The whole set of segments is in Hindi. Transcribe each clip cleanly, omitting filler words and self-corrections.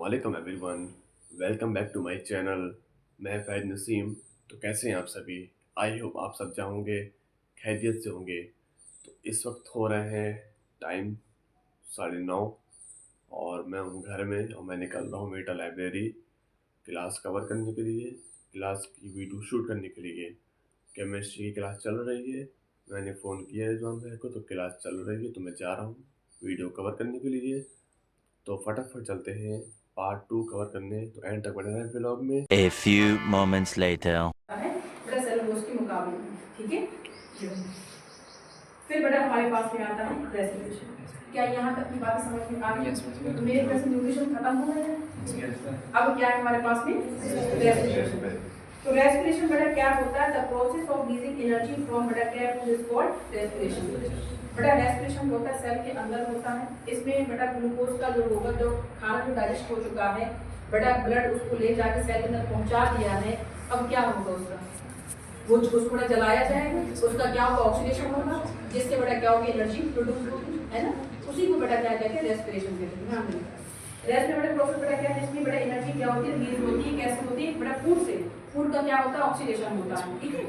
वालेकुम everyone. Welcome back to my channel. मैं फ़ैज़ नसीम। तो कैसे हैं आप सभी? आई होप आप सब होंगे खैरियत से होंगे। तो इस वक्त हो रहे हैं टाइम 9:30 और मैं हूँ घर में और मैं निकल रहा हूँ मेटा लाइब्रेरी क्लास कवर करने के लिए, क्लास की वीडियो शूट करने के लिए। केमिस्ट्री की क्लास चल रही है। मैंने फ़ोन किया है जॉन भाई को, तो क्लास चल रही है तो मैं जा रहा हूँ वीडियो कवर करने के लिए। तो फटाफट चलते हैं पार्ट 2 कवर करने। तो एंड तक बने रहें व्लॉग में। A few moments later. है बड़ा सेलुलोज के मुकाबले में, ठीक है। फिर बड़ा हमारे पास में आता है रेस्पिरेशन। क्या यहाँ तक की बात समझ में आ गई? तो मेरे प्रेजेंटेशन खत्म हो गया है। अब क्या है हमारे पास में रेस्पिरेशन। तो रेस्पिरेशन बड़ा क्या होता है? The process of releasing energy from बड़ा क्या फूड इज कॉल्ड रेस्पिरेशन। बड़ा रेस्पिरेशन होता है सेल के अंदर होता है। इसमें बड़ा ग्लूकोज का जो होगा, जो खाना जो डाइजेस्ट हो चुका है, बड़ा ब्लड उसको ले जाकर सेल के अंदर पहुंचा दिया है। अब क्या होगा उसका? वो उसको बड़ा जलाया जाएगा, उसका क्या होगा? ऑक्सीडेशन होगा, जिससे बड़ा क्या होगी? एनर्जी प्रोड्यूस होगी, है ना। उसी को बड़ा क्या कहते हैं? रेस्पिरेशन कहते हैं। रेस्पिरेटरी प्रोसेस बड़ा क्या है? इसमें बड़ा एनर्जी क्या होती है? रिलीज होती है। कैसे होती है? बड़ा फूड से। फूड का क्या होता है? ऑक्सीडेशन होता है, ठीक है।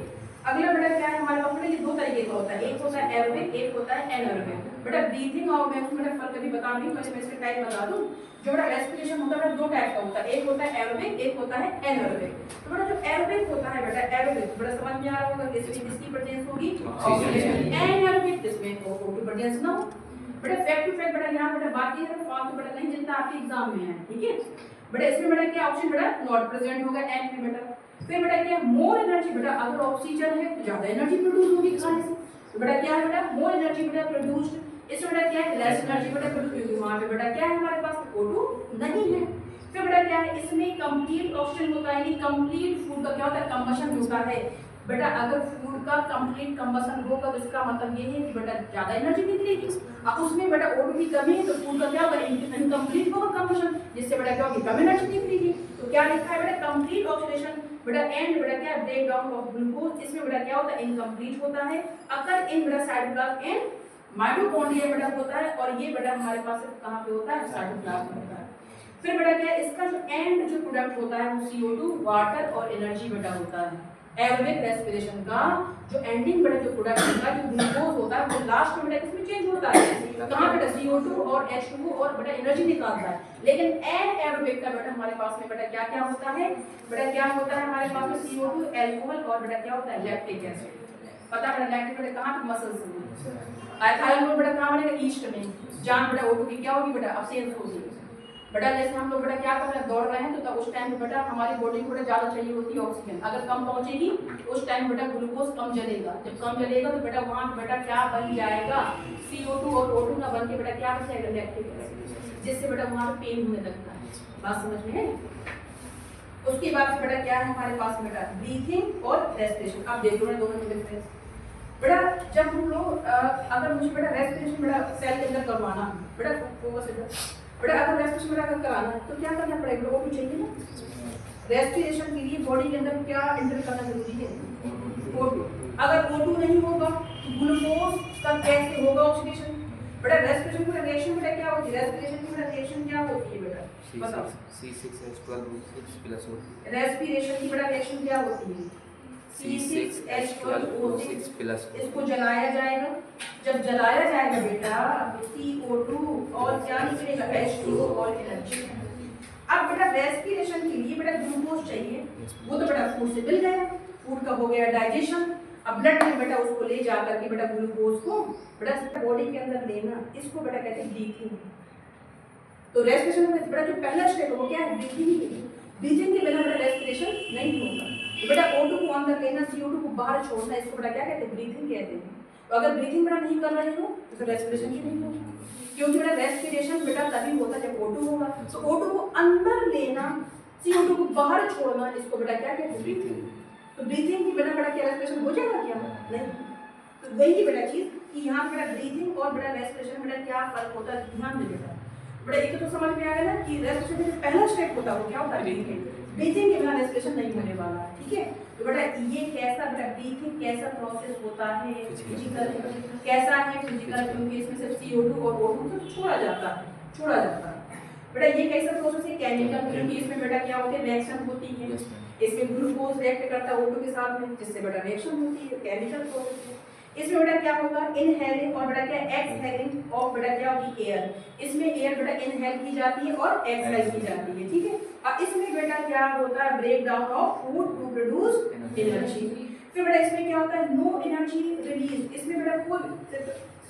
अगला बड़ा क्या है हमारे पास? ये दो तरीके का होता है, एक होता है एरोबिक, एक होता है एनारोबिक। बड़ा ब्रीथिंग और मैं उसमें फर्क कभी बता रही हूँ, पहले मैं इसका टाइप बता दूं। जो बड़ा रेस्पिरेशन होता है दो टाइप का होता है, एक होता है एरोबिक, एक होता है एनारोबिक। तो बड़ा जो एरोबिक होता है बेटा, एरोबिक बड़ा समझ में आ रहा होगा, इसमें किसकी प्रेजेंस होगी? ऑक्सीजन। एनारोबिक जिसमें O2 प्रेजेंस ना हो। बड़ा फैक्ट टू फैक्ट बड़ा यहाँ बड़ा बात ये है, फालतू बड़ा नहीं जितना आपके एग्जाम में है, ठीक है। बड़ा इसमें बड़ा क्या ऑप्शन बड़ा नॉट प्रेजेंट होगा एन में बेटा। फिर बेटा क्या मोर एनर्जी बेटा, अगर ऑक्सीजन है तो ज्यादा एनर्जी प्रोड्यूस होगी खाने से। तो बेटा क्या है बेटा? मोर एनर्जी बेटा प्रोड्यूस्ड। इसमें बेटा क्या है? लेस एनर्जी बेटा प्रोड्यूस, क्योंकि वहां पे बेटा क्या है हमारे पास? O2 नहीं है। फिर बेटा क्या है? इसमें कंप्लीट ऑक्सीजन होता है, यानी कंप्लीट फूड का क्या होता है? कंबशन होता है। बेटा अगर फूड का कंप्लीट कंबशन होगा तो इसका मतलब ये है कि बेटा ज्यादा एनर्जी निकलेगी। अब उसमें बेटा O2 की कमी है तो फूड का क्या होगा? इनकम्प्लीट होगा कंबशन, जिससे बेटा क्या होगी? कम एनर्जी निकलेगी। तो क्या लिखा है बेटा? कंप्लीट ऑक्सीडेशन बेटा एंड बेटा क्या? Break down of glucose. इसमें बेटा क्या होता है? इनकम्प्लीट होता है। अगर इन बेटा साइटोप्लाज्म एंड माइटोकॉन्ड्रिया बेटा होता है, और ये बेटा हमारे पास कहां पे होता है? साइटोप्लाज्म में होता है। फिर बेटा क्या है? इसका जो एंड जो प्रोडक्ट होता है वो CO2 वाटर और एनर्जी बेटा होता है। एरोबिक रेस्पिरेशन का जो एंडिंग बेटा जो प्रोडक्ट होता है, जो ग्लूकोज होता है, वो लास्ट में बेटा किसमें चेंज होता है? कहां बेटा? CO2 और H2O और बेटा एनर्जी निकालता है। लेकिन एनारोबिक का बेटा हमारे पास में बेटा क्या क्या होता है? बेटा क्या होता है हमारे पास में? CO2 अल्कोहल और बेटा क्या होता है? Lactic acid. पता है लैक्टिक बेटा कहां पे? मसल्स में। एथाइल बेटा कहां बनेगा? ईस्ट में। जान बेटा O2 की क्या होगी बेटा? अब्सेंस होगी। बेटा जैसे हम लोग बेटा क्या कर रहे हैं? दौड़ रहे हैं, तो तब उस टाइम पे बेटा हमारी बॉडी को बेटा ज्यादा चाहिए होती है ऑक्सीजन। अगर कम पहुंचेगी उस टाइम बेटा ग्लूकोज कम जलेगा। जब कम जलेगा तो बेटा वहां बेटा क्या बन जाएगा? CO2 और O2 ना बन के बेटा क्या बन जाएगा? लैक्टिक एसिड, जिससे बेटा वहां पे पेन होने लगता है। बात समझ में है? उसके बाद बेटा क्या है हमारे पास बेटा? ब्रीथिंग और रेस्पिरेशन। आप देख लो दोनों में डिफरेंस। बेटा जब हम लोग अगर मुझे बेटा रेस्पिरेशन बेटा सेल के अंदर करवाना बेटा, फोकस बेटा अगर रेस्पिरेशन बेटा अगर कराना है तो क्या करना पड़ेगा? O2 चाहिए ना। रेस्पिरेशन के लिए बॉडी के अंदर क्या एंटर करना जरूरी है? O2। अगर O2 नहीं होगा तो ग्लूकोज का कैसे होगा ऑक्सीडेशन? बेटा रेस्पिरेशन की रिएक्शन बेटा क्या होती है? रेस्पिरेशन की रिएक्शन क्या होती है बेटा? बताओ। C6H12O6 रेस्पिरेशन की बेटा रिएक्शन क्या होती है? C6H12O6 इसको जलाया जाएगा। जब जलाया जाएगा बेटा CO2 और क्या निकलेगा? H2O और एनर्जी। अब बेटा रेस्पिरेशन के लिए बेटा ग्लूकोज चाहिए, वो तो बेटा फूड से मिल गया, फूड का हो गया डाइजेशन। अब ब्लड में बेटा उसको ले जा करके बेटा ग्लूकोज को बेटा बॉडी के अंदर लेना, इसको बेटा कहते हैं ब्रीथिंग। तो रेस्पिरेशन में बेटा जो पहला स्टेप है वो क्या है? ब्रीथिंग। ब्रीथिंग के बिना बेटा रेस्पिरेशन नहीं होगा। तो बेटा O2 को अंदर लेना, CO2 को बाहर छोड़ना, इसको बेटा क्या कहते हैं? ब्रीथिंग कहते हैं। तो अगर ब्रीथिंग बेटा नहीं कर रहे हो तो रेस्पिरेशन भी नहीं होगा, क्योंकि बेटा रेस्पिरेशन बेटा तभी होता है जब O2 होगा। तो O2 को अंदर लेना, CO2 को बाहर छोड़ना, इसको बेटा क्या कहते हैं? ब्रीथिंग। तो ब्रीथिंग की बिना बेटा क्या रेस्पिरेशन हो जाएगा? क्या नहीं। तो वही बेटा चीज कि यहाँ बेटा ब्रीथिंग और बेटा रेस्पिरेशन बेटा क्या फर्क होता है, ध्यान दे बेटा। बड़ा एक तो समझ में आया ना कि रेस्पिरेशन का पहला स्टेप होता है वो क्या होता है? ब्रीथिंग। ब्रीथिंग के बिना रेस्पिरेशन नहीं होने वाला है, ठीक है। तो बेटा ये कैसा बेटा ब्रीथिंग कैसा प्रोसेस होता है? फिजिकल कैसा है? फिजिकल, क्योंकि इसमें सिर्फ CO2 और O2 तो छोड़ा जाता है। बेटा ये कैसा प्रोसेस है? केमिकल, क्योंकि इसमें बेटा क्या होते हैं? रिएक्शन होती है। इसमें ग्लूकोज रिएक्ट करता है O2 के साथ में, जिससे बेटा रिएक्शन होती है, केमिकल प्रोसेस है। इसमें बेटा क्या होगा? इनहेलिंग और बेटा क्या एक्सहेलिंग ऑफ बेटा क्या होगी? एयर। इसमें एयर बेटा इनहेल की जाती है और एक्सहेल की जाती है, ठीक है। अब इसमें बेटा क्या होता है? Break down of food to produce energy. फिर बेटा इसमें क्या होता है? No energy release. इसमें बेटा कोई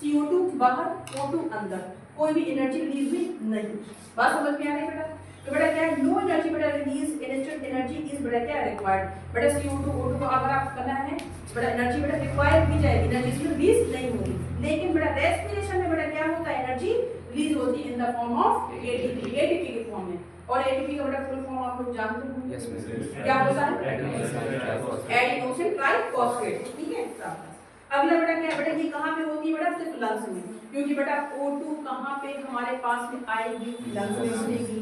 CO2 बाहर, O2 अंदर, कोई भी एनर्जी रिलीज भी नहीं। बात समझ में आ रही है बेटा? तो बेटा क्या है? नो एनर्जी बेटा रिलीज, इनिशियल एनर्जी इज बेटा क्या रिक्वायर्ड। बेटा CO2 O2 को अगर आप करना है बेटा एनर्जी बेटा रिक्वायर की जाएगी, एनर्जी इसमें रिलीज नहीं होगी। लेकिन बेटा रेस्पिरेशन में बेटा क्या होता है? एनर्जी रिलीज होती है in the form of ATP, ATP के फॉर्म में। और ATP का बेटा फुल फॉर्म आप लोग जानते हो क्या होता है? एडिनोसिन ट्राइफॉस्फेट, ठीक है। अगला बेटा क्या है? बेटा ये कहाँ पे होती है? बेटा सिर्फ लंग्स में, क्योंकि बेटा O2 कहाँ पे हमारे पास में आएगी? लंग्स में बनेगी।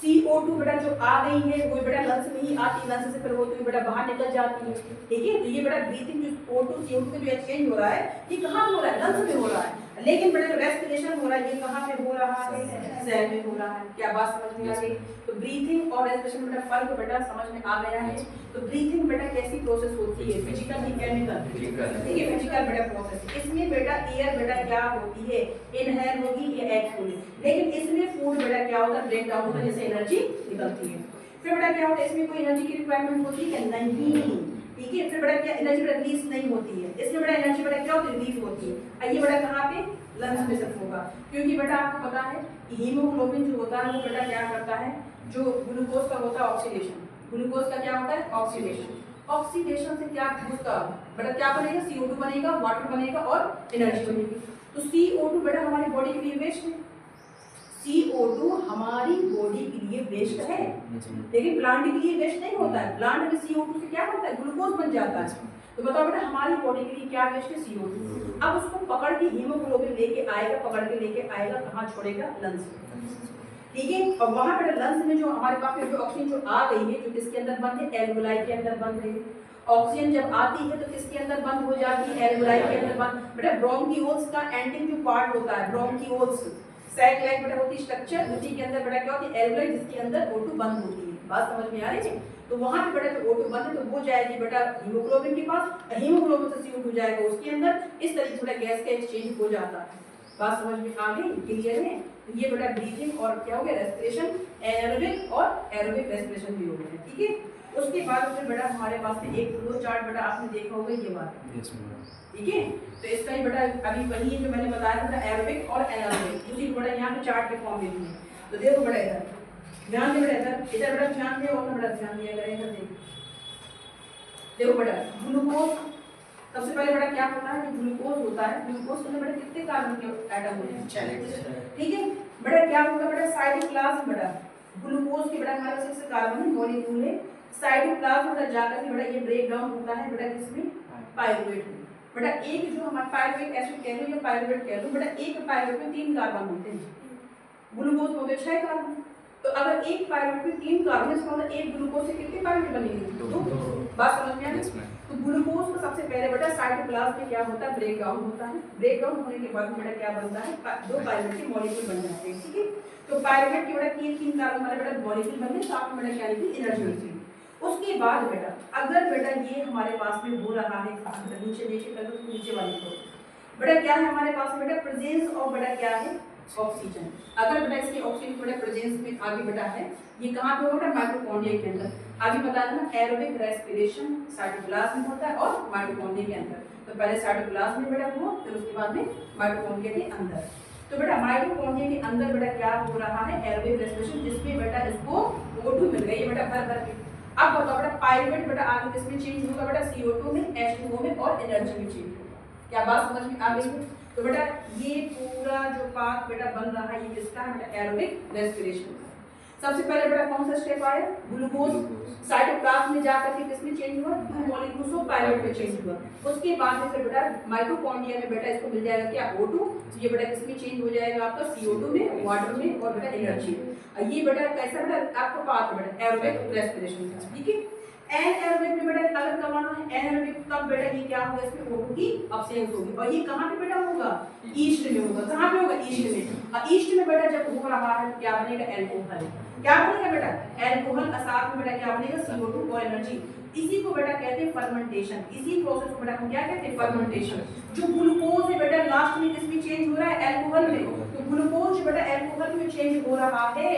CO2 बेटा जो आ गई है वो बेटा लंग्स में ही आती, लंग्स से फिर वो तो बेटा बाहर निकल जाती है, ठीक है। तो ये बेटा ब्रीथिंग जो O2 CO2 के जो एक्सचेंज हो रहा है ये कहाँ हो रहा है? लंग्स में हो रहा है। लेकिन बेटा जो रेस्पिरेशन हो रहा है ये कहाँ पे हो रहा है? सेल में हो रहा है। क्या बात समझ में आ गई? तो ब्रीथिंग और रेस्पिरेशन बेटा फर्क बेटा समझ में आ गया है। तो ब्रीथिंग बेटा कैसी प्रोसेस होती है? फिजिकल की केमिकल, ठीक है, फिजिकल बेटा प्रोसेस। इसमें बेटा एयर बेटा क्या होती है? इनहेल होगी या एक्सहेल। लेकिन इसमें फूड बेटा क्या होता है? ब्रेक डाउन होता है, जैसे एनर्जी निकलती है। फिर बेटा क्या होता है? इसमें कोई एनर्जी की रिक्वायरमेंट होती है? नहीं, ठीक है। फिर बेटा क्या एनर्जी बेटा रिलीज नहीं होती है। इसमें बेटा एनर्जी बेटा क्या होती है? रिलीज होती है। ये बेटा कहाँ पे? लंग्स में सिर्फ होगा, क्योंकि बेटा आपको पता है कि हीमोग्लोबिन जो होता है वो बेटा क्या करता है? जो ग्लूकोज का होता है ऑक्सीडेशन, ग्लूकोज का क्या होता है? ऑक्सीडेशन। ऑक्सीडेशन से क्या होगा? बेटा क्या बनेगा? CO2 बनेगा, वाटर बनेगा और एनर्जी बनेगी। तो CO2 बेटा हमारी बॉडी के लिए वेस्ट है। CO2 हमारी बॉडी के लिए वेस्ट है, लेकिन प्लांट के लिए वेस्ट नहीं होता है। प्लांट में CO2 से क्या बनता है? ग्लूकोज बन जाता है। तो बताओ बेटा हमारी बॉडी के लिए क्या वेस्ट है? CO2। अब उसको पकड़ के हीमोग्लोबिन लेके आएगा, पकड़ के लेके आएगा, कहाँ छोड़ेगा? लंग्स में, ठीक है। और वहां पर लंग्स में जो हमारे पास जो ऑक्सीजन जो आ गई है, जो किसके अंदर बंद है? एल्वुलाई के अंदर बंद है। ऑक्सीजन जब आती है तो किसके अंदर बंद हो जाती है? एल्वुलाई के अंदर बंद। बेटा ब्रोंकियोल्स का एंडिंग जो पार्ट होता है, ब्रोंकियोल्स सैक लाइक बेटा होती स्ट्रक्चर, उसी के अंदर बेटा क्या होती है? एल्वुलाई, जिसके अंदर O2 बंद होती है। बात समझ में आ रही है? तो वहां पे बेटा जो O2 बंद है तो वो जाएगी बेटा हीमोग्लोबिन के पास, हीमोग्लोबिन से CO2 जाएगा उसके अंदर। इस तरीके से बेटा गैस का एक्सचेंज हो जाता है। बात समझ में आ गई? क्लियर है? तो ये बेटा ब्रीथिंग और क्या हो गया? रेस्पिरेशन, एनारोबिक और एरोबिक रेस्पिरेशन भी हो गया, ठीक है। उसके बाद फिर बेटा हमारे पास में एक फ्लो चार्ट बेटा आपने देखा होगा ये बात, ठीक है। तो इसका ही बेटा अभी वही है जो मैंने बताया था, एरोबिक और एनारोबिक, उसी को बेटा यहाँ पे चार्ट के फॉर्म में दिए। तो देखो बेटा इधर ध्यान दे, बेटा इधर बेटा ध्यान दे और बेटा ध्यान दिया करें। इधर देखो बेटा ग्लूकोज, सबसे पहले बेटा क्या होता है? जो ग्लूकोज होता है, ग्लूकोज के अंदर बेटा कितने कार्बन के एटम होते हैं? ठीक है। बेटा क्या होगा? बेटा साइटोप्लाज्म, बेटा ग्लूकोज के बेटा हमारे पास इससे कार्बन मॉलिक्यूल है। साइटोप्लाज्म बेटा जाकर के बेटा ये ब्रेक डाउन होता है बेटा किसमें? पाइरुवेट में। बेटा एक जो हमारा पाइरुवेट एसिड कह लो या पाइरुवेट कह लो, बेटा एक पाइरुवेट में 3 कार्बन होते हैं, ग्लूकोज होते 6 कार्बन। तो अगर एक पाइरुवेट में 3 कार्बन, इसका मतलब एक ग्लूकोज से कितने पाइरुवेट बनेंगे? 2। बात समझ में आ रही? तो ग्लूकोज को सबसे पहले बेटा साइटोप्लाज्म में क्या होता है? ब्रेक डाउन होता है। ब्रेक डाउन होने के बाद बेटा क्या बनता है? 2 पाइरुवेट के मॉलिक्यूल बन जाते हैं, ठीक है। तो पाइरुवेट के बेटा 3 कार्बन वाले बेटा मॉलिक्यूल बनते हैं, साथ में बेटा क्या निकली? एनर्जी निकली। उसके बाद बेटा अगर बेटा ये हमारे पास में हो रहा है, नीचे नीचे कर लो, नीचे वाले को बेटा क्या है हमारे पास में? बेटा प्रेजेंस ऑफ बेटा क्या है? ऑक्सीजन। अगर बेटा इसकी ऑक्सीजन बेटा प्रेजेंस में आगे बेटा है, ये कहाँ पे होगा? माइटोकॉन्ड्रिया के अंदर। आगे बताया ना एरोबिक रेस्पिरेशन साइटोप्लाज्म में होता है और माइटोकॉन्ड्रिया के अंदर। तो पहले साइटोप्लाज्म में बेटा हुआ, फिर उसके बाद में माइटोकॉन्ड्रिया के अंदर। तो बेटा माइटोकॉन्ड्रिया के अंदर बेटा क्या हो रहा है? एरोबिक रेस्पिरेशन, जिसमें बेटा इसको O2 मिल गई है बेटा भर भर के। अब बताओ बेटा पाइरुवेट बेटा आगे किसमें चेंज होगा? बेटा CO2 में, H2O में और एनर्जी में चेंज होगा। क्या बात समझ में आ गई है? तो बेटा ये पूरा जो पाथ बेटा बन रहा है ये किसका है? बेटा एरोबिक रेस्पिरेशन का। सबसे पहले बेटा कौन सा स्टेप आया? ग्लूकोज साइटोप्लाज्म में जाकर के किसमें चेंज हुआ? 2 मॉलिक्यूल्स ऑफ पाइरुवेट में चेंज हुआ। उसके बाद में फिर बेटा माइटोकॉन्ड्रिया में बेटा इसको मिल जाएगा क्या? O2। ये बेटा किसमें चेंज हो जाएगा? आपका CO2 में, वाटर में और बेटा एनर्जी। ये बेटा कैसा बेटा आपका पाथ बेटा एरोबिक रेस्पिरेशन का, ठीक है। एनारोबिक में बेटा अगर करवाना है एनारोबिक, तब बेटा ये क्या होगा, इसमें O2 की अब्सेंस होगी। और ये कहाँ पे बेटा होगा, ईस्ट में होगा। कहाँ पे होगा, ईस्ट में। और ईस्ट में बेटा जब हो रहा है क्या बनेगा, एल्कोहल। क्या बनेगा बेटा, एल्कोहल। साथ में बेटा क्या बनेगा, CO2 और एनर्जी। इसी को बेटा कहते हैं फर्मेंटेशन। इसी प्रोसेस को बेटा हम क्या कहते हैं, फर्मेंटेशन। जो ग्लूकोज है बेटा लास्ट में किसमें चेंज हो रहा है, एल्कोहल में। तो ग्लूकोज बेटा एल्कोहल में चेंज हो रहा है,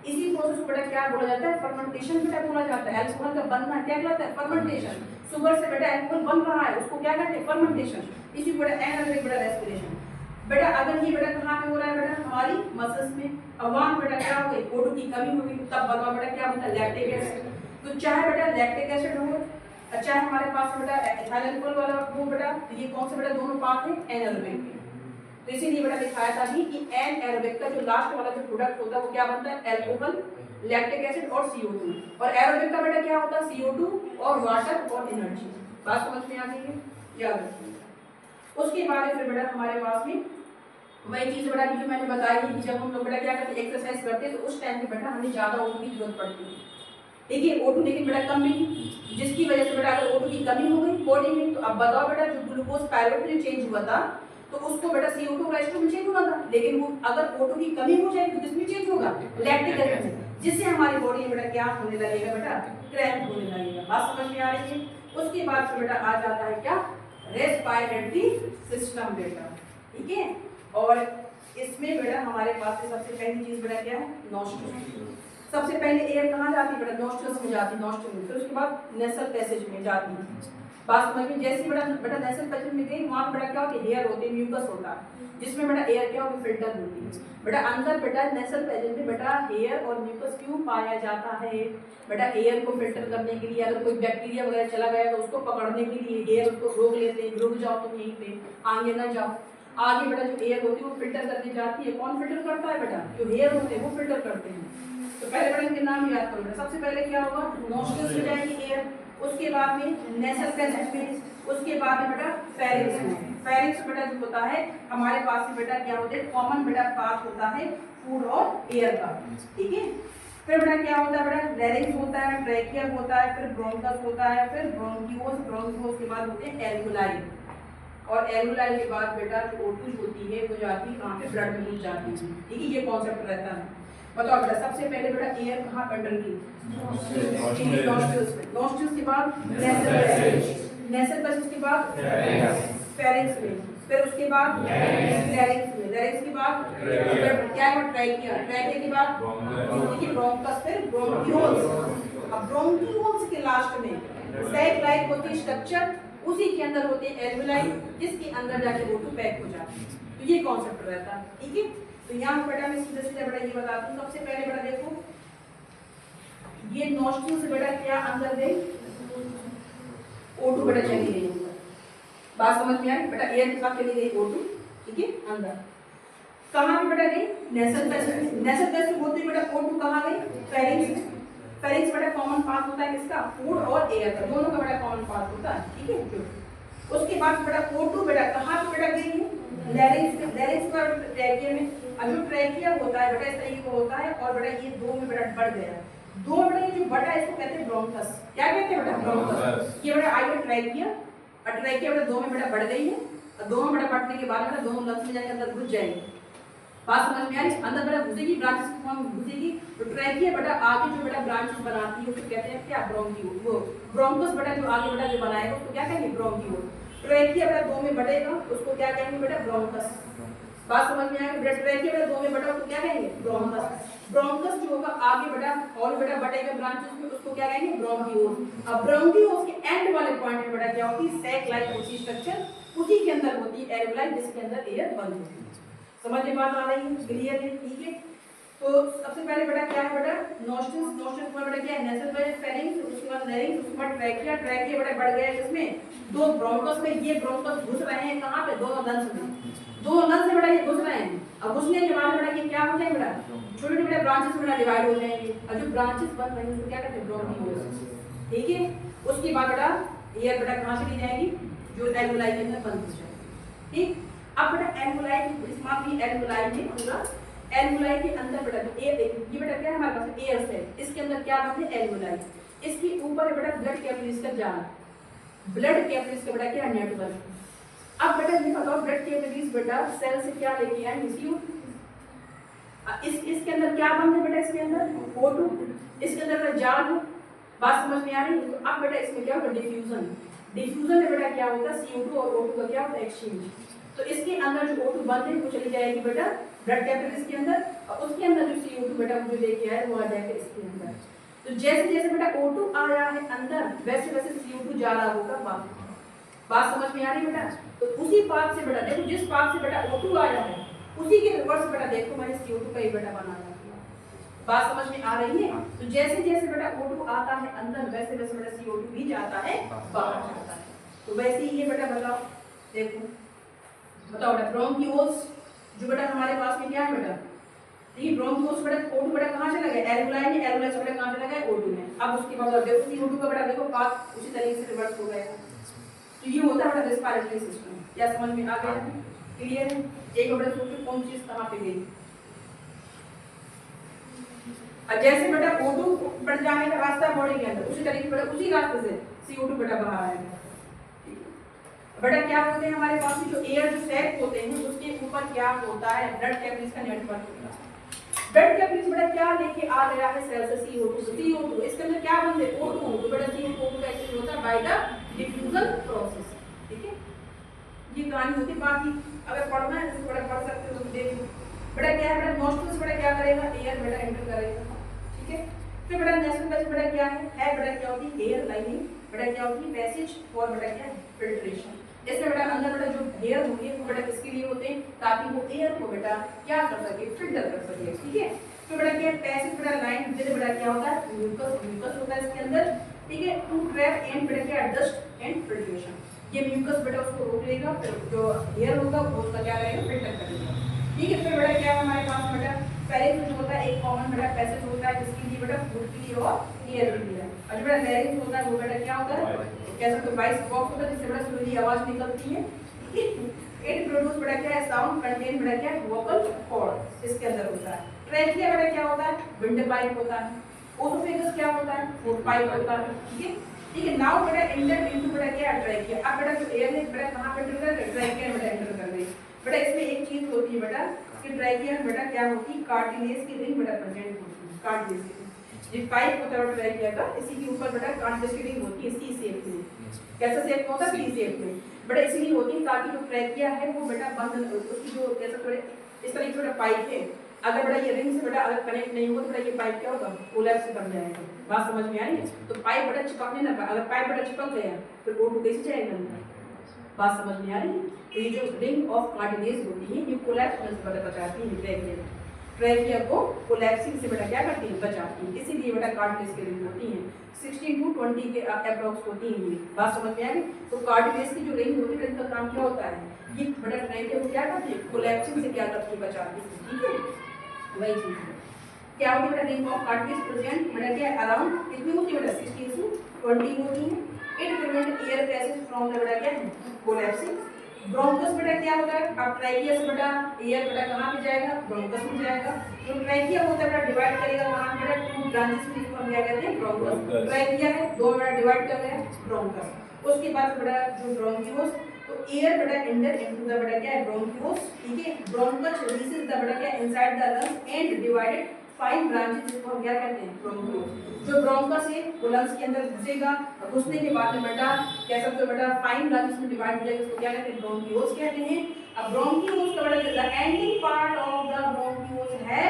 इसी प्रोसेस को बेटा क्या बोला जाता है, फर्मेंटेशन बेटा बोला जाता है। अल्कोहल का बनना क्या कहलाता है, फर्मेंटेशन। शुगर से बेटा अल्कोहल बन रहा है, उसको क्या कहते हैं, फर्मेंटेशन। इसी को बेटा एनारोबिक बेटा रेस्पिरेशन। बेटा अगर ये बेटा कहाँ पे हो रहा है बेटा, हमारी मसल्स में। अब वहाँ बेटा क्या हो गई, O2 की कमी होगी, तब बताओ बेटा क्या बनता है, लैक्टिक एसिड। तो चाहे बेटा लैक्टिक एसिड हो, चाहे हमारे पास बेटा एथिल अल्कोहल वाला हो बेटा, तो ये कौन से बेटा दोनों पार्ट है, एनारोबिक। तो इसीलिए बेटा दिखाया था भी कि एनारोबिक का जो लास्ट वाला जो प्रोडक्ट होता है वो क्या बनता है, अल्कोहल, लैक्टिक एसिड और CO2। और एरोबिक का बेटा क्या होता है, CO2 और वाटर और एनर्जी। बात समझ में आ गई है, याद रखिए। उसके बाद फिर बेटा हमारे पास में वही चीज बेटा जो मैंने बताई कि जब हम लोग बेटा क्या करते हैं, एक्सरसाइज करते हैं, तो उस टाइम पे बेटा हमें ज्यादा O2 की जरूरत पड़ती है। देखिए O2 लेकिन बेटा कम नहीं, जिसकी वजह से बेटा अगर O2 की कमी हो गई बॉडी में, तो अब बताओ बेटा जो ग्लूकोज पायरुवेट में चेंज हुआ था, तो उसको बेटा CO2 और H2 में चेंज होना था। लेकिन वो अगर O2 की कमी हो जाएगी तो किसमें चेंज होगा, लैक्टिक एसिड में, जिससे हमारी बॉडी में बेटा क्या होने लगेगा, बेटा क्रैम्प होने लगेगा। बात समझ में आ रही है। उसके बाद फिर बेटा आ जाता है क्या, रेस्पिरेटरी सिस्टम बेटा, ठीक है। और इसमें बेटा हमारे पास में सबसे पहली चीज बेटा क्या है, नॉस्ट्रल। सबसे पहले एयर कहाँ जाती है बेटा, नॉस्ट्रल्स में जाती है, नॉस्ट्रल में। फिर उसके बाद नेसल पैसेज में जाती है। बात समझ में, जैसे बेटा नेसल पैसेज में गई, वहाँ बेटा क्या होती है, एयर होती है, म्यूकस होता है, जिसमें बेटा एयर क्या होती है, फिल्टर होती है। बेटा अंदर बेटा नेसल पैसेज में बेटा एयर और म्यूकस क्यों पाया जाता है, बेटा एयर को फिल्टर करने के लिए। अगर कोई बैक्टीरिया वगैरह चला गया तो उसको पकड़ने के लिए एयर उसको रोक लेते हैं, रुक जाओ तुम यहीं पे, आगे ना जाओ। आगे बेटा जो एयर होती है वो फिल्टर करने जाती है। कौन फिल्टर करता है बेटा, जो एयर होते हैं वो फिल्टर करते हैं। तो पहले बेटा इनके नाम याद करो बेटा। सबसे पहले क्या होगा, नॉस्ट्रल्स में जाएगी एयर, उसके बाद में नेसल पैसेज में, उसके बाद में बेटा फेरिंक्स में। फेरिंक्स बेटा जो होता है हमारे पास में बेटा क्या होता है, कॉमन बेटा पाथ होता है फूड और एयर का, ठीक है। फिर बेटा क्या होता है बेटा, लैरिंक्स होता है, ट्रैकिया होता है, फिर ब्रोंकस होता है, फिर ब्रोंकियोस, ब्रोंकियोस के बाद होते हैं एल्वुलाई। और एल्वुलाई के बाद बेटा जो O2 होती है वो जाती है कहाँ पे, ब्लड में जाती है, ठीक है। ये कॉन्सेप्ट रहता है। बताओ बेटा सबसे पहले बेटा एयर कहाँ एंटर की, नॉस्ट्रल्स में। नॉस्ट्रल्स के बाद नेसल पैसेज, नेसल पैसेज के बाद फेरिंक्स में, फिर उसके बाद लैरिंक्स में, लैरिंक्स के बाद क्या है, ट्रैकिया, ट्रैकिया के बाद देखिए ब्रोंकस, फिर ब्रोंकियोल्स। अब ब्रोंकियोल्स के लास्ट में सैक लाइक होती है स्ट्रक्चर, उसी के अंदर होते हैं एल्वुलाई, जिसके अंदर जाके O2 पैक हो जाता है। तो ये कॉन्सेप्ट रहता है, ठीक है। तो यहाँ बेटा मैं सीधा सीधा बेटा ये बताती हूँ। सबसे पहले बेटा देखो, ये नॉस्ट्रल से बेटा क्या अंदर गई, O2 बेटा चली गई ऊपर। बात समझ में आई बेटा, एयर के साथ चली गई O2, ठीक है, अंदर। कहाँ पे बेटा गई, नेसल पैसेज। नेसल पैसेज होती बेटा O2 कहाँ गई, फेरिंक्स में। फेरिंक्स बेटा कॉमन पाथ होता है किसका, फूड और एयर का, दोनों का बेटा कॉमन पाथ होता है, ठीक है। उसके बाद बेटा O2 बेटा कहाँ पे बेटा गई है, लैरिंक्स में, लैरिंक्स पर ट्रैकिया में। अब जो ट्रैकिया होता है बेटा इस तरीके का होता है, और बेटा ये दो में बेटा बढ़ गया, दो में बेटा ये जो बढ़ा है इसको कहते हैं ब्रोंकस। क्या कहते हैं बेटा, ब्रोंकस। ये बेटा आई है ट्रैकिया, और ट्रैकिया बेटा दो में बेटा बढ़ गई है, और दो में बेटा बढ़ने के बाद बेटा दोनों लंग्स में जाके अंदर घुस जाएंगे। बात समझ में आ रही, अंदर बेटा घुसेगी, ब्रांचेस की फॉर्म घुसेगी। तो ट्रैकिया बेटा आगे जो बेटा ब्रांचेस बनाती है उसको कहते हैं क्या, ब्रोंकियोल। वो ब्रोंकस बेटा जो आगे बेटा जो बनाएगा उसको क्या कहेंगे, ब्रोंकियोल। ट्रैकिया बेटा दो में बढ़ेगा उसको क्या कहेंगे बेटा, ब्रोंकस। बात समझ में आएगी, ब्लड ट्रैकिया बेटा दो में बढ़ा उसको क्या कहेंगे, ब्रोंकस। ब्रोंकस जो होगा आगे बेटा और बेटा बढ़ेगा ब्रांचेस में, उसको क्या कहेंगे, ब्रोंकियोल। अब ब्रोंकियोल के एंड वाले पॉइंट में बेटा क्या होती है, सैक लाइक होती है स्ट्रक्चर, उसी के अंदर होती है एल्वुलाई, जिसके अंदर एयर बंद होती है। समझ में बात आ रही है, क्लियर है, ठीक है। तो सबसे पहले बेटा क्या है बेटा, नॉस्ट्रल्स, नॉस्ट्रल्स में बेटा क्या है, नेसल पैसेज, फेरिंक्स, उसके बाद लैरिंक्स, उसके बाद ट्रैकिया, ट्रैकिया बेटा बढ़ गया इसमें दो ब्रोंकस में। ये ब्रोंकस घुस रहे हैं कहाँ पे, दोनों लंग्स में, दोनों लंग्स में बेटा ये घुस रहे हैं। अब घुसने के बाद बेटा ये क्या हो जाएगा बेटा, छोटे छोटे बेटा ब्रांचेस में डिवाइड हो जाएंगे, और जो ब्रांचेस बन रहे हैं उसको क्या कहते हैं, ब्रोंकियोल्स, ठीक है। उसके बाद बेटा एयर बेटा कहाँ चली जाएगी, जो एल्वुलाई के अंदर बंद हो जाएगी, ठीक। अब बेटा एल्वुलाई, इसमें भी एल्वुलाई में पूरा एल्वुलाई के अंदर बेटा एयर, ये बेटा क्या है हमारे पास एयर सेल, इसके अंदर क्या बनते हैं, एल्वुलाई। इसके ऊपर है बेटा ब्लड कैपिलरीज का जाल, ब्लड कैपिलरीज का बेटा क्या नेटवर्क। अब बेटा ये बताओ ब्लड कैपिलरीज बेटा सेल से क्या लेके आए CO2, इसके अंदर क्या बंद है बेटा, इसके अंदर O2, इसके अंदर जाल है, बात समझ में आ रही है। तो अब बेटा इसमें क्या होगा डिफ्यूजन, डिफ्यूजन में बेटा क्या होता है CO2 और O2 का क्या होता है एक्सचेंज। तो इसके अंदर जो O2 बंद है वो चली जाएगी बेटा ब्लड कैपिलरीज के अंदर, और उसके अंदर जो CO2 बेटा मुझे लेके आया वो आ जाएगा इसके अंदर। तो जैसे जैसे बेटा O2 आ रहा है अंदर वैसे वैसे CO2 जा रहा होगा बाहर, बात समझ में आ रही है बेटा। तो उसी पाथ से बेटा देखो, जिस पाथ से बेटा O2 आया है उसी के रिवर्स बेटा देखो मैंने CO2 का ही बेटा बनाया, बात समझ में आ रही है। तो जैसे जैसे बेटा O2 आता है अंदर वैसे वैसे बेटा CO2 भी जाता है बाहर जाता है। तो वैसे ही ये बेटा बताओ, देखो बताओ बेटा ब्रोंकियोल्स जो बेटा हमारे पास में क्या है बेटा, ये ब्रोंकियोल्स बेटा O2 बेटा कहाँ चला गया, एल्वुलाई में, एल्वुलाई से बेटा कहाँ चला गया O2 में। अब उसके बाद देखो CO2 का बेटा देखो पाथ उसी तरीके से रिवर्स हो गया। तो ये होता है बेटा रेस्पिरेटरी सिस्टम, क्या समझ में आ गया, क्लियर है। एक बेटा सोचो कौन चीज कहाँ पे गई। अब जैसे बेटा O2 बढ़ जाने का रास्ता बॉडी के अंदर उसी तरीके बेटा उसी रास्ते से CO2 बेटा बाहर आएगा। बेटा क्या होते हैं हमारे पास में जो एयर जो सैक होते हैं उसके ऊपर क्या होता है ब्लड कैपिलरीज का नेटवर्क होता है। ब्लड कैपिलरीज बेटा क्या लेके आ रहा है सेल से CO2, इसके अंदर क्या बन रहे O2, तो बेटा CO2 का एक्सचेंज होता है बाय द डिफ्यूजन प्रोसेस, ठीक है। ये कहानी होती है, बाकी अगर पढ़ना है तो बेटा पढ़ सकते हो, तुम देख लो। बेटा क्या है बेटा नोस्ट्रल से बेटा क्या करेगा, एयर बेटा एंटर करेगा, ठीक है। फिर बेटा नेसल पैसेज बेटा क्या है बेटा क्या होती है एयर लाइनिंग, बेटा क्या होती है पैसेज और बेटा क्या है फिल्ट्रेशन। इसमें बेटा अंदर बेटा जो एयर होती है वो बेटा किसके लिए होते हैं, ताकि वो एयर को बेटा क्या कर सके, फिल्टर कर सके, ठीक है। तो बेटा क्या पैसेज बेटा लाइन से बेटा क्या होता है म्यूकस, म्यूकस होता है इसके अंदर, ठीक है। टू ट्रैप एंड बेटा क्या डस्ट एंड फिल्ट्रेशन, ये म्यूकस बेटा उसको रोक लेगा, फिर जो एयर होगा वो उसका क्या करेगा फिल्टर करेगा, ठीक है। फिर बेटा क्या है हमारे पास बेटा फेरिंग्स जो होता है एक कॉमन बेटा पैसेज होता है जिसके लिए बेटा फूड के लिए और एयर के लिए, और बेटा लैरिंग्स होता है वो बेटा क्या होता है कैसे तो वॉइस बॉक्स होता है जिससे बेटा सुरीली आवाज निकलती है, ठीक है। इट प्रोड्यूस बेटा क्या है साउंड कंटेन बेटा क्या है वोकल कॉर्ड इसके अंदर होता है। ट्रैकिया बेटा क्या होता है विंड पाइप होता है। ओसोफेगस क्या होता है फूड पाइप होता है, ठीक है, ठीक है। नाउ बेटा इंटर इनटू बेटा क्या है ट्रैकिया। अब बेटा जो एयर है बेटा कहां पे एंटर कर रही है, ट्रैकिया में बेटा एंटर कर रही है। बेटा इसमें एक चीज होती है बेटा कि ट्रैकिया में बेटा क्या होती है कार्टिलेज की रिंग बेटा प्रेजेंट होती है, कार्टिलेज की ये पाइप होता है ट्रैकिया का, इसी के ऊपर बेटा कार्टिलेज की रिंग होती है सी शेप में, कैसा शेप होता है सी शेप में बेटा, इसलिए होती है ताकि जो ट्रैकिया है वो बेटा बंद उसकी जो कैसा थोड़े इस तरह की बेटा पाइप है, अगर बेटा ये रिंग से बेटा अगर कनेक्ट नहीं होगा तो बेटा ये पाइप क्या होगा कोलैप्स कर जाएगा, बात समझ में आई। तो पाइप बेटा चिपकने ना पाए, अगर पाइप बेटा चिपक गया फिर वो कैसे जाएगा, बात समझ में आ रही है। तो ये जो रिंग ऑफ कार्टिलेज होती है ये कोलैप्स होने से बेटा बचाती है ट्रैकिया, ट्रैकिया को कोलैप्सिंग से बेटा क्या करती है बचाती है, इसीलिए बेटा कार्टिलेज की रिंग होती है 16 to 20 के अप्रॉक्स होती है ये, बात समझ में आ गई। तो कार्टिलेज की जो रिंग होती है इनका काम क्या होता है ये बेटा ट्रैकिया को क्या करती है कोलैप्सिंग से क्या करती है बचाती है, ठीक है। वही चीज है क्या होती है बेटा रिंग ऑफ कार्टिलेज प्रेजेंट बेटा क्या अराउंड कितनी होती है बेटा 16 to 20 होती है। It prevent air passage from the बेटा क्या है कोलैप्सिंग। ब्रोंकस बेटा क्या होता है, अब ट्रैकिया से बेटा एयर बेटा कहाँ पे जाएगा ब्रोंकस में जाएगा। जो ट्रैकिया होता है बेटा डिवाइड करेगा वहाँ बेटा टू ब्रांचेस में जिसको हम क्या कहते हैं ब्रोंकस, ट्रैकिया है दो बेटा डिवाइड कर गया ब्रोंकस। उसके बाद बेटा जो ब्रोंकियोस तो एयर बेटा एंटर इनटू द बेटा क्या है ब्रोंकियोस, ठीक है। ब्रोंकस रिलीजेस द बेटा क्या inside the lungs and divided 5 branches जिसको हम क्या कहते हैं ब्रोंकियोस। जो ब्रोंकस है वो लंग्स के अंदर घुसेगा, घुसने के बाद में बेटा कह सकते हो बेटा 5 ब्रांचेस में डिवाइड हो जाएगा, इसको क्या कहते हैं ब्रोंकियोस कहते हैं। अब ब्रोंकियोस का बेटा the ending part of the bronchioles है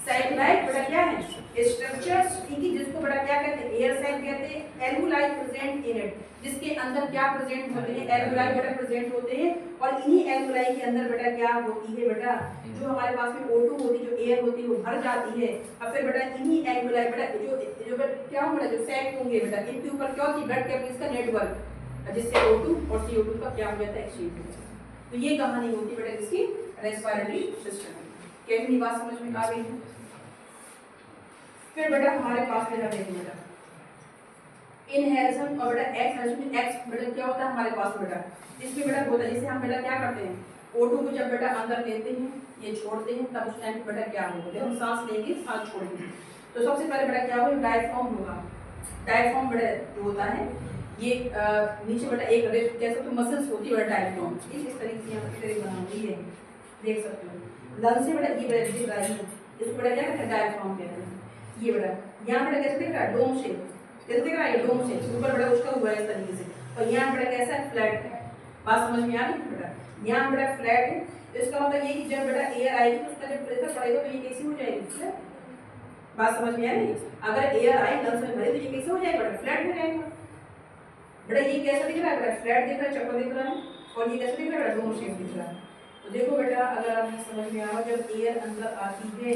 सैक लाइक बेटा क्या है स्ट्रक्चर्स, ठीक है, जिसको बेटा क्या कहते हैं एयर सैक कहते हैं। एल्वुलाई प्रेजेंट इन इट, जिसके अंदर क्या प्रेजेंट होते हैं एल्वुलाई बेटा प्रेजेंट होते हैं, और इन्हीं एल्वुलाई के अंदर बेटा क्या होती है बेटा जो हमारे पास में O2 होती है जो एयर होती है वो भर जाती है। अब फिर बेटा इन्हीं एल्वुलाई बेटा जो क्या होगा जो सैक होंगे बेटा इनके ऊपर क्या होती है ब्लड कैपिलरीज का नेटवर्क जिससे O2 और CO2 का क्या हो जाता है एक्सचेंज हो जाता है। तो ये कहानी होती है बेटा इसकी रेस्पिरेटरी सिस्टम की, कैसी बात समझ में आ गई है। फिर बेटा हमारे पास में देखिए बेटा इनहेलेशन और बेटा एक्सहेलेशन। एक्स बेटा क्या होता है हमारे पास बेटा इसमें बेटा होता है जैसे हम बेटा क्या करते हैं O2 को जब बेटा अंदर लेते हैं ये छोड़ते हैं तब उस टाइम बेटा क्या होगा हम सांस लेंगे सांस छोड़ेंगे। तो सबसे पहले बेटा क्या होगा डायफ्राम होगा, डायफ्राम बेटा जो होता है ये नीचे बेटा एक कह सकते हो मसल्स होती है बेटा डायफ्राम, इस तरीके से यहाँ पर बनाऊंगी है, देख सकते हो लंग से बेटा ये बेटा दिख रहा है, इसको बेटा क्या कहते हैं डायफ्राम कहते हैं। ये बेटा यहाँ बेटा कैसे दिख रहा है डोम शेप, कैसे दिख रहा है डोम शेप, ऊपर बेटा उसका हुआ है इस तरीके से, और यहाँ बेटा कैसा है फ्लैट है। बात समझ में आ रही है बेटा, यहाँ बेटा फ्लैट है, इसका मतलब ये कि जब बेटा एयर आएगी तो उसका जब प्रेशर पड़ेगा तो ये कैसी हो जाएगी, बात समझ में आ रही है। अगर एयर आई लंग्स में भरे तो ये कैसे हो जाएगा बेटा फ्लैट हो जाएगा। बेटा ये कैसा दिख रहा है बेटा फ्लैट दिख रहा है, चक्कर दिख रहा है, और ये कैसा दिख रहा है डोम शेप दिख रहा है। तो देखो बेटा अगर आपको समझ में आया, जब एयर अंदर आती है,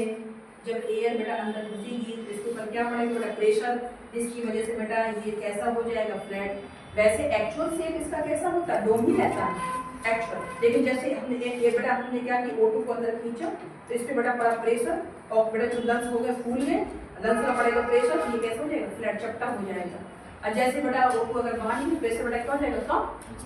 जब एयर बेटा अंदर घुसेगी तो इसके ऊपर क्या पड़ेगा बेटा प्रेशर, जिसकी वजह से बेटा ये कैसा हो जाएगा फ्लैट। वैसे एक्चुअल शेप इसका कैसा होता है डोम ही रहता है एक्चुअल, लेकिन जैसे हमने ये बेटा हमने क्या कि O2 को अंदर खींचा तो इस पे बेटा पड़ा प्रेशर, और बेटा जो लंग्स हो गए फूल गए, लंग्स का पड़ेगा प्रेशर, तो ये कैसा हो जाएगा फ्लैट चपटा हो जाएगा। और जैसे बेटा O2 अगर बाहर निकले प्रेशर बेटा क्या हो जाएगा कम,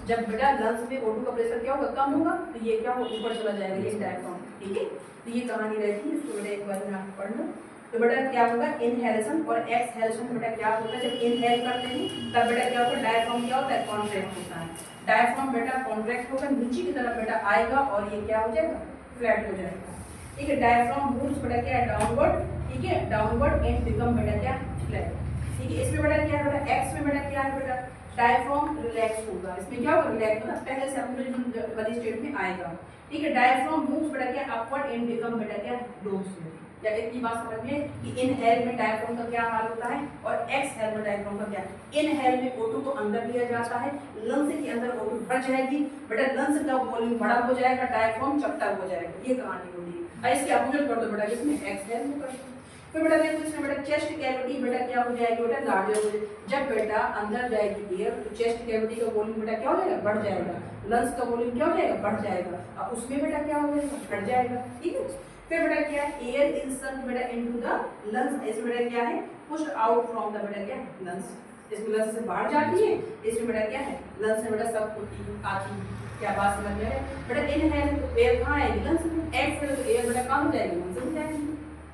जब बेटा लंग्स में O2 का प्रेशर क्या होगा कम होगा तो ये क्या होगा ऊपर चला जाएगा, ये डायफ्राम, ठीक है। तो ये कहानी रहती है, इसको बेटा एक बार में आप पढ़ लो। तो बेटा क्या होगा इनहेलेशन और एक्सहेलेशन, बेटा क्या होता है जब इनहेल करते हैं तब बेटा क्या होगा डायफ्राम क्या होता है कॉन्ट्रैक्ट होता है, डायफ्राम बेटा कॉन्ट्रैक्ट होकर नीचे की तरफ बेटा आएगा और ये क्या हो जाएगा फ्लैट हो जाएगा, ठीक है। डायफ्राम मूव्स बेटा क्या है डाउनवर्ड, ठीक है, डाउनवर्ड एंड बिकम बेटा क्या फ्लैट, ठीक है। इसमें बेटा क्या है बेटा एक्स में बेटा क्या है बेटा डायफ्राम रिलैक्स होगा, इसमें क्या होगा रिलैक्स होगा, पहले से अपने वाली स्टेट में आएगा, ठीक है। डायफ्राम मूव्स बेटा क्या अपवर्ड एंड बिकम बेटा क्या डोम शेप। या इतनी बात समझ में कि इनहेल में डायफ्राम का क्या हाल होता है और एक्सहेल में डायफ्राम का क्या। इनहेल में O2 को अंदर लिया जाता है, लंग्स के अंदर O2 भर जाएगी, बेटा लंग्स का वॉल्यूम बड़ा हो जाएगा, डायफ्राम चपटा हो जाएगा, ये कहानी होगी। और इसके अपोजिट कर दो बेटा इसमें एक्सहेल में कर दो। फिर बेटा देखो इसमें बेटा चेस्ट कैविटी बेटा क्या हो जाएगी बेटा लार्जर हो जाएगी, जब बेटा अंदर जाएगी एयर तो चेस्ट कैविटी का वॉल्यूम बेटा क्या हो जाएगा बढ़ जाएगा, लंग्स का वॉल्यूम क्या हो जाएगा बढ़ जाएगा, अब उसमें बेटा क्या हो जाएगा घट जाएगा, ठीक है। फिर बेटा क्या है एयर इज सक बेटा इनटू द लंग्स, इसमें बेटा क्या है पुश आउट फ्रॉम द बेटा क्या लंग्स, इसमें लंग्स से बाहर जाती है, इसमें बेटा क्या है लंग्स में बेटा सब होती है आती है, क्या बात समझ में है बेटा। इनहेल तो एयर कहाँ आएगी लंग्स में, एक्सहेल तो एयर बेटा कहाँ हो जाएगी लंग्स में जाएगी,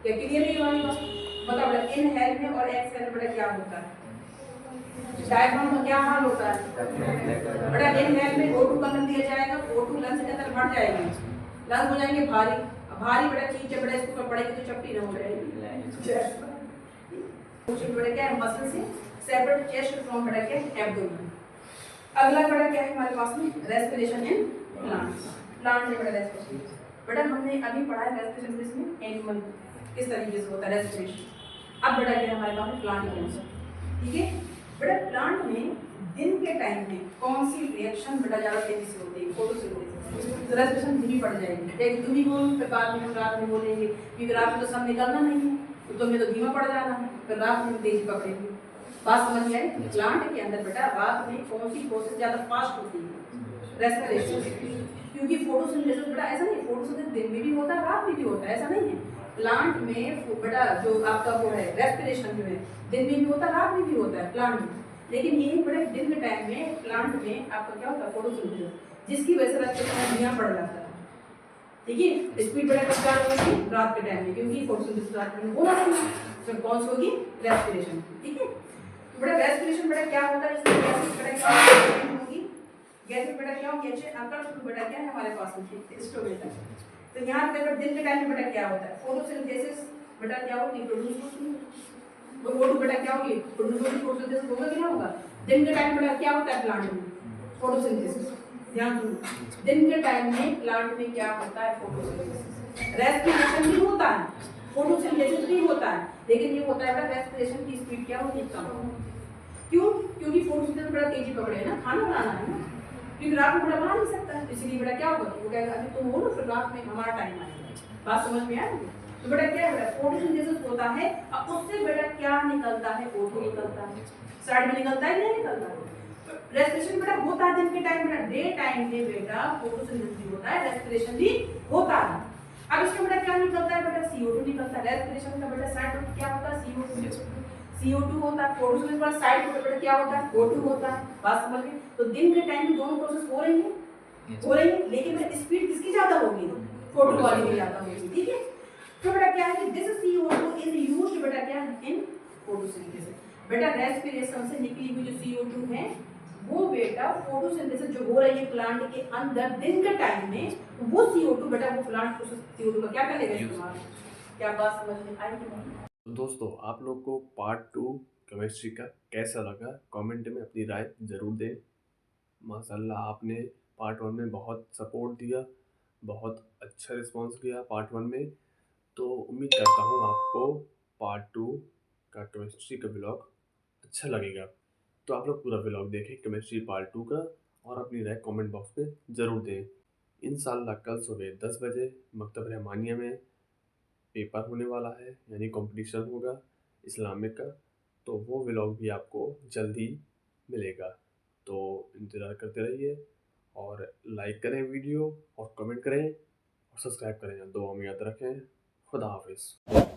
क्या क्लियर है हमारी बात। बताओ बेटा इनहेल में और एक्सहेल में बेटा क्या होता है, डायफ्राम का क्या हाल होता है बेटा, इनहेल में O2 का अंदर दिया जाएगा, O2 लंग्स के अंदर बढ़ जाएगी, लंग्स हो जाएंगे भारी, भारी बेटा चीज जब बेटा इसको पड़ेगी तो चपटी ना हो जाएगी, बेटा क्या है मसल से सेपरेट चेस्ट फ्रॉम बेटा क्या एब्डोमेन। अगला बेटा क्या है हमारे पास में रेस्पिरेशन इन प्लांट्स, प्लांट में बेटा रेस्पिरेशन, बेटा हमने अभी पढ़ा है रेस्पिरेशन किसमें एनिमल किस तरीके से होता है रेस्पिरेशन। अब बेटा क्या है हमारे पास में प्लांट कैंसर, ठीक है। बेटा प्लांट में दिन के टाइम में कौन सी रिएक्शन बेटा ज्यादा तेजी से होती है फोटोसिंथेसिस, तो रेस्पिरेशन धीमी पड़ जाएगी, एक तुम ही बोलो फिर बाद में हम रात में बोलेंगे क्योंकि रात में तो सब निकलना नहीं है तो तुम्हें तो धीमा पड़ जाना है, फिर रात में तेजी पकड़ेगी, बात समझ में आई। प्लांट के अंदर बेटा रात में कौन सी प्रोसेस ज्यादा फास्ट होती है रेस्पिरेशन, क्योंकि फोटोसिंथेसिस बेटा ऐसा नहीं फोटोसिंथेसिस दिन में भी होता है रात में भी होता है, ऐसा नहीं है। प्लांट में बेटा जो आपका वो है रेस्पिरेशन जो है दिन में भी होता है रात में भी होता है प्लांट में, लेकिन ये बड़े दिन के टाइम में प्लांट में आपका क्या होता है फोटोसिंथेसिस, जिसकी वजह से रेस्पिरेशन धीमा पड़ जाता है, ठीक है। स्पीड बेटा कब स्टार्ट होगी रात के टाइम में, क्योंकि फोटोसिंथेसिस रात में होना नहीं, तो कौन सी होगी रेस्पिरेशन, ठीक है। तो बेटा रेस्पिरेशन बेटा क्या होता है, इसमें गैसेस बेटा क्या होगी, गैसेस बेटा क्या होगी अच्छे आकर बेटा क्या है हमारे पास में स्टोरेज है। तो यहाँ पे दिन के टाइम में बेटा क्या होता है फोटोसिंथेसिस बेटा क्या होगी प्रोड्यूस होती है, वो O2 बेटा क्या होगी प्रोड्यूस होगी, फोटोसिंथेसिस होगा कि ना होगा। दिन के टाइम बेटा क्या होता है प्लांट में फोटोसिंथेसिस, ध्यान दो दिन के टाइम में प्लांट में क्या होता है फोटोसिंथेसिस, रेस्पिरेशन भी होता है फोटोसिंथेसिस भी होता है, लेकिन ये होता है बेटा रेस्पिरेशन की स्पीड क्या होती है कम, क्यों, क्योंकि फोटोसिंथेसिस बड़ा तेजी पकड़े है ना, खाना बनाना है ना, क्योंकि रात में बड़ा बना नहीं सकता, इसलिए बेटा क्या होगा वो कहेगा अभी तुम हो ना फिर रात में हमारा टाइम आएगा, बात समझ में आ रही है। तो बेटा क्या है फोटोसिंथेसिस होता है, अब उससे बेटा क्या निकलता है O2 निकलता है, साइड में निकलता है नहीं निकलता है। रेस्पिरेशन बेटा होता है दिन के टाइम बेटा, डे टाइम में बेटा फोटोसिंथेसिस भी होता है रेस्पिरेशन भी होता है। अब इसमें बेटा क्या निकलता है बेटा CO2 निकलता है, रेस्पिरेशन का बेटा साइड क्या होता है CO2 होता है, फोटोसिंथेसिस का साइड बेटा क्या होता है O2 होता है, बात समझ गए। तो दिन के टाइम में दोनों प्रोसेस हो रही है लेकिन स्पीड किसकी ज्यादा होगी फोटो वाली की ज्यादा होगी, ठीक है। तो बेटा क्या है कि दिस CO2 इज यूज्ड बेटा क्या इन फोटोसिंथेसिस। बेटा रेस्पिरेशन से निकली हुई जो CO2 है वो बेटा फोटोसिंथेसिस जो हो रही है प्लांट के अंदर दिन के टाइम में, वो CO2 बेटा वो प्लांट उस CO2 का क्या करेगा इस्तेमाल। क्या बात समझ में आई तुम्हें? तो दोस्तों आप लोग को पार्ट 2 केमिस्ट्री का कैसा लगा कमेंट में अपनी राय ज़रूर दें। माशाल्लाह आपने पार्ट 1 में बहुत सपोर्ट दिया, बहुत अच्छा रिस्पांस दिया पार्ट 1 में। तो उम्मीद करता हूँ आपको पार्ट 2 का केमिस्ट्री का व्लॉग अच्छा लगेगा। तो आप लोग पूरा व्लॉग देखें केमिस्ट्री पार्ट 2 का और अपनी राय कमेंट बॉक्स में ज़रूर दें। इंशाल्लाह कल सुबह 10 बजे मकतब रहमानिया में पेपर होने वाला है, यानी कंपटीशन होगा इस्लामिक का। तो वो व्लॉग भी आपको जल्दी मिलेगा। तो इंतज़ार करते रहिए और लाइक करें वीडियो और कमेंट करें और सब्सक्राइब करें। दुआ में याद रखें। खुदा हाफिज़।